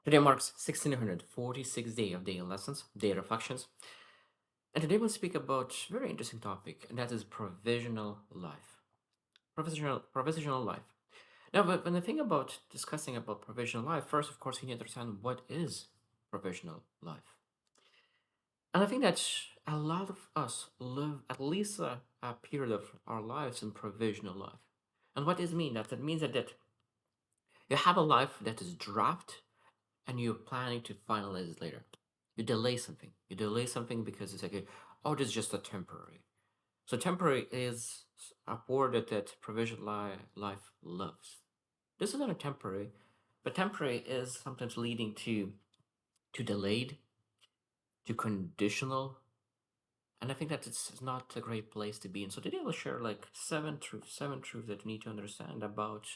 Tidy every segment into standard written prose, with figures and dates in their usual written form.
Today marks 1646 day of daily lessons, day reflections, and today we'll speak about a very interesting topic, and that is provisional life. Provisional life. Now, but when I think about discussing about provisional life, first, of course, you need to understand what is provisional life. And I think that a lot of us live at least a period of our lives in provisional life. And what does it mean? That means that you have a life that is draft and you're planning to finalize it later. You delay something. You delay something because it's like, oh, this is just a temporary. So temporary is a word that life loves. This is not a temporary, but temporary is sometimes leading to delayed, to conditional, and I think that it's not a great place to be in. So today we'll share like seven truths that you need to understand about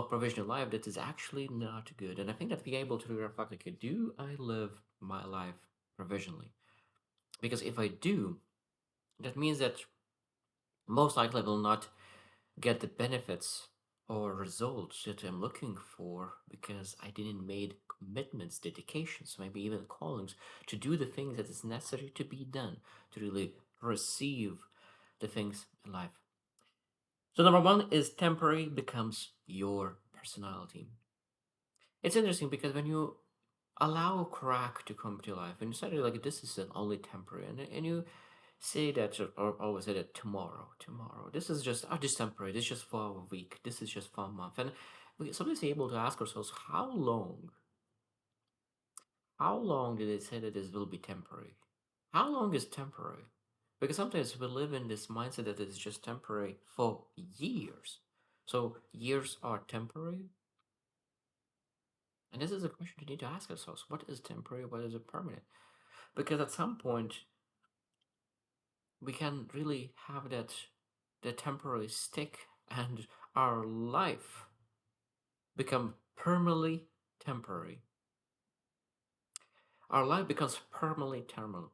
provisional life that is actually not good. And I think that be able to reflect like, do I live my life provisionally? Because if I do, that means that most likely I will not get the benefits or results that I'm looking for because I didn't made commitments, dedications, maybe even callings to do the things that is necessary to be done to really receive the things in life. So number one is temporary becomes your personality. It's interesting because when you allow a crack to come to your life and you say like this is an only temporary and you say that or always say that tomorrow this is just temporary, this is just for a week, this is just for a month, and we sometimes able to ask ourselves how long did they say that this will be temporary? How long is temporary? Because sometimes we live in this mindset that it's just temporary for years. So years are temporary. And this is a question we need to ask ourselves. What is temporary? What is permanent? Because at some point, we can really have that temporary stick and our life become permanently temporary. Our life becomes permanently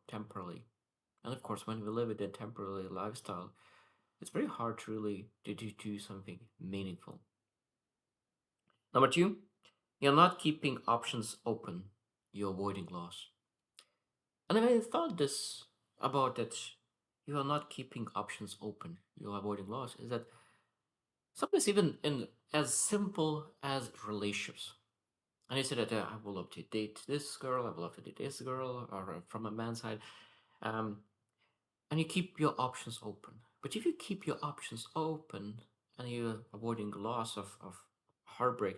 temporary. And of course, when we live in a temporary lifestyle, it's very hard to really do something meaningful. Number two, you're not keeping options open. You're avoiding loss. And I thought this about that you are not keeping options open, you're avoiding loss, is that sometimes even in as simple as relationships. And you say that I will love to date this girl, I will love to date this girl, or from a man's side, um, and you keep your options open. But if you keep your options open and you're avoiding loss of heartbreak,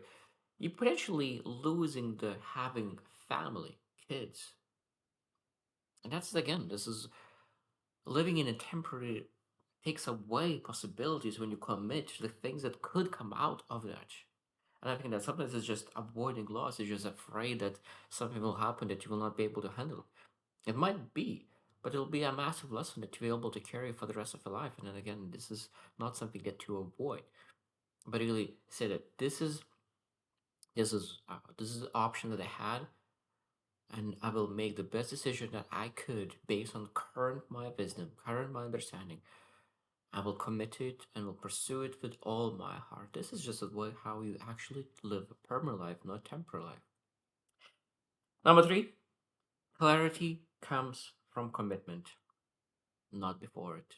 you're potentially losing the having family, kids. And that's again, this is living in a temporary takes away possibilities when you commit to the things that could come out of that. And I think that sometimes it's just avoiding loss. You're just afraid that something will happen that you will not be able to handle. It might be, but it'll be a massive lesson that you'll be able to carry for the rest of your life. And then again, this is not something that to avoid, but really say that this is an option that I had, and I will make the best decision that I could based on current my wisdom, current my understanding. I will commit to it and will pursue it with all my heart. This is just a way how you actually live a permanent life, not temporary life. Number three, clarity comes from commitment, not before it.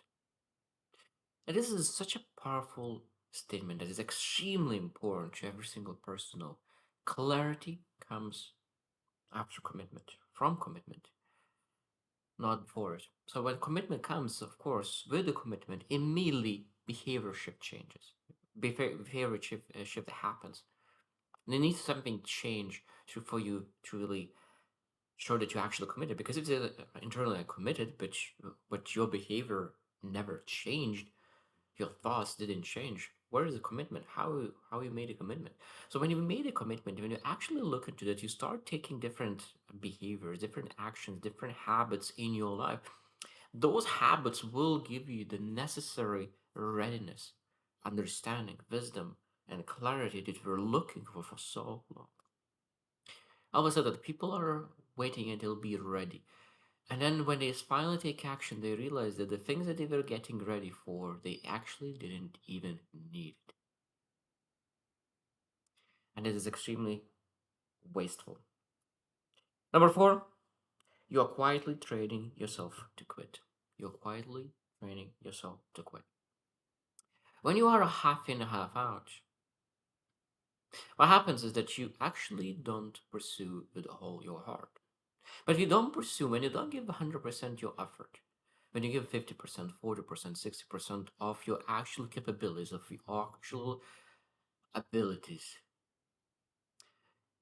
And this is such a powerful statement that is extremely important to every single person to know. Clarity comes after commitment, from commitment, not before it. So when commitment comes, of course, with the commitment, immediately behavior shift changes. Behavior shift happens. There needs something change for you to really show that you actually committed. Because if you're internally committed, but your behavior never changed, your thoughts didn't change. Where is the commitment? How you made a commitment? So when you made a commitment, when you actually look into that, you start taking different behaviors, different actions, different habits in your life. Those habits will give you the necessary readiness, understanding, wisdom, and clarity that you were looking for so long. I always said that people are waiting until be ready. And then when they finally take action, they realize that the things that they were getting ready for, they actually didn't even need it. And this is extremely wasteful. Number four, you are quietly training yourself to quit. You're quietly training yourself to quit. When you are a half in, a half out, what happens is that you actually don't pursue with all your heart. But if you don't pursue, when you don't give 100% your effort, when you give 50%, 40%, 60% of your actual capabilities, of your actual abilities,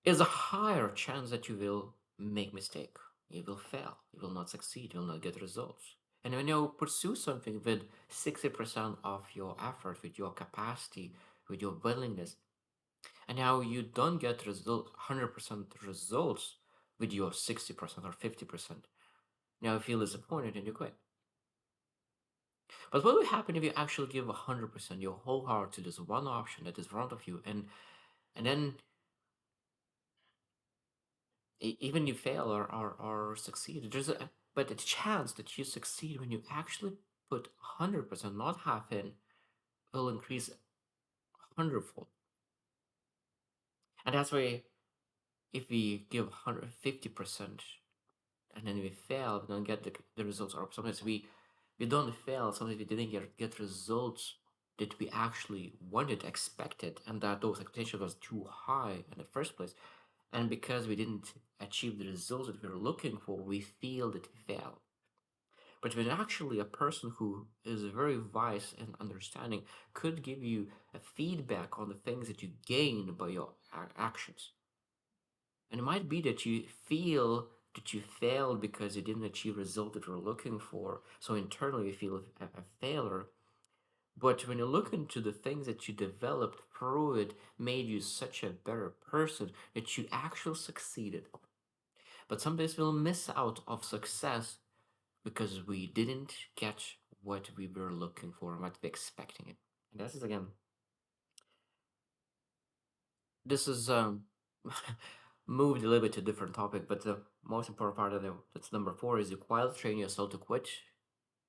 is a higher chance that you will make mistake. You will fail. You will not succeed. You will not get results. And when you pursue something with 60% of your effort, with your capacity, with your willingness, and now you don't get 100% results with your 60% or 50%, now you feel disappointed and you quit. But what will happen if you actually give 100% your whole heart to this one option that is in front of you, and then even you fail or succeed, but the chance that you succeed when you actually put 100%, not half in, will increase hundredfold. And that's why if we give 150% and then we fail, we don't get the results, or sometimes we don't fail, sometimes we didn't get results that we actually wanted, expected, and that those expectations was too high in the first place. And because we didn't achieve the results that we were looking for, we feel that we failed. But when actually a person who is very wise and understanding could give you a feedback on the things that you gained by your actions. And it might be that you feel that you failed because you didn't achieve the result that you were looking for. So internally you feel a failure. But when you look into the things that you developed through it, made you such a better person that you actually succeeded. But sometimes we'll miss out of success because we didn't catch what we were looking for and what we expecting it. And this is again, this is moved a little bit to a different topic, but the most important part of it, that's number four, is you quietly train yourself to quit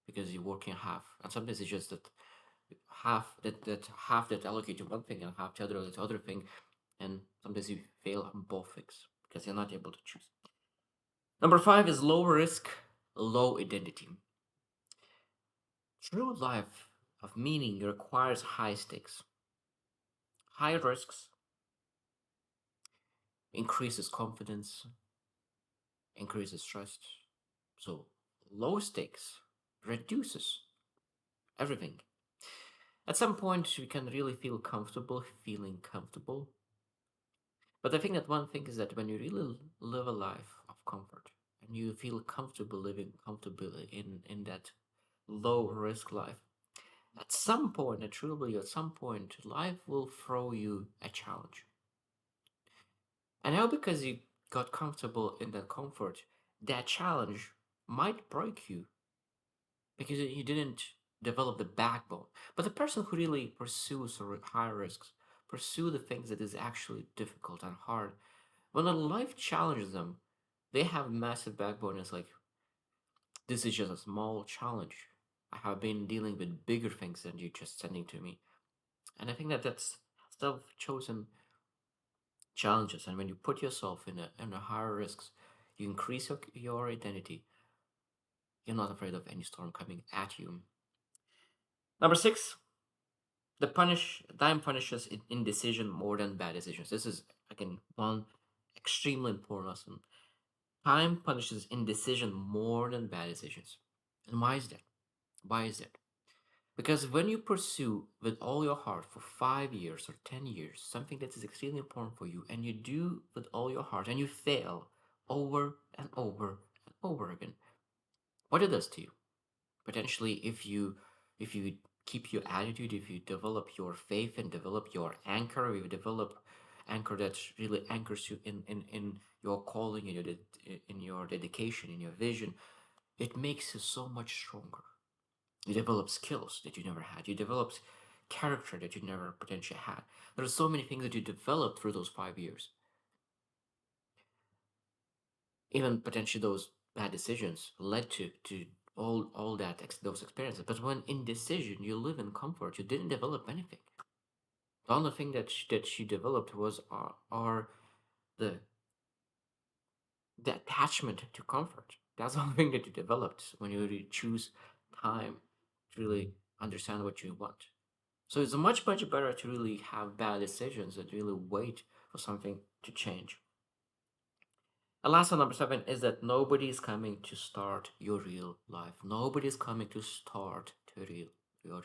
because you're working half. And sometimes it's just that half that allocate to one thing and half the other to other thing, and sometimes you fail on both things because you're not able to choose. Number five is low risk, low identity. True life of meaning requires high stakes. High risks increases confidence, increases trust. So low stakes reduces everything. At some point, we can really feel comfortable feeling comfortable. But I think that one thing is that when you really live a life of comfort and you feel comfortable living comfortably in that low risk life, at some point, and truly at some point, life will throw you a challenge. And now because you got comfortable in that comfort, that challenge might break you because you didn't develop the backbone. But the person who really pursues high risks, pursue the things that is actually difficult and hard, when a life challenges them, they have massive backbone. It's like, this is just a small challenge. I have been dealing with bigger things than you just sending to me. And I think that that's self-chosen challenges. And when you put yourself in a higher risks, you increase your identity. You're not afraid of any storm coming at you. Number six, the time punishes indecision more than bad decisions. This is again one extremely important lesson. Time punishes indecision more than bad decisions. And why is that? Why is that? Because when you pursue with all your heart for 5 years or 10 years something that is extremely important for you, and you do with all your heart and you fail over and over and over again, what it does to you? Potentially, if you keep your attitude, if you develop your faith and develop your anchor, if you develop anchor that really anchors you in your calling, in your dedication, in your vision, it makes you so much stronger. You develop skills that you never had. You develop character that you never potentially had. There are so many things that you developed through those 5 years. Even potentially those bad decisions led to all those experiences. But when indecision, you live in comfort. You didn't develop anything. The only thing that she developed was are the the attachment to comfort. That's something that you developed when you really choose time to really understand what you want. So it's much better to really have bad decisions and really wait for something to change. And last one, number seven, is that nobody's coming to start your real life. Nobody's coming to start your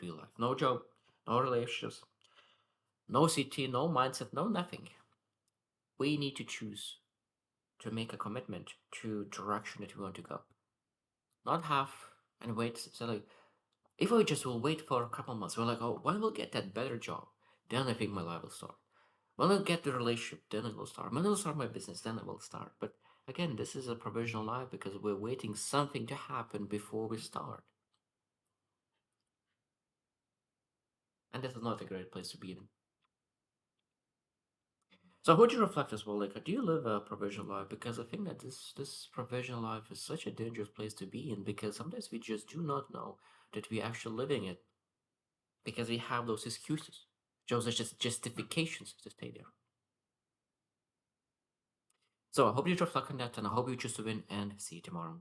real life. No job, no relationships, no CT, no mindset, no nothing. We need to choose to make a commitment to direction that we want to go. Not have and wait. So like, if we just will wait for a couple months, we're like, oh, when we'll get that better job, then I think my life will start. When I'll get the relationship, then it will start. When I'll start my business, then it will start. But again, this is a provisional life because we're waiting something to happen before we start. And this is not a great place to be in. So would you reflect as well, like, do you live a provisional life? Because I think that this provisional life is such a dangerous place to be in because sometimes we just do not know that we actually living it because we have those excuses, those are just justifications to stay there. So I hope you reflect on that, and I hope you choose to win. And see you tomorrow.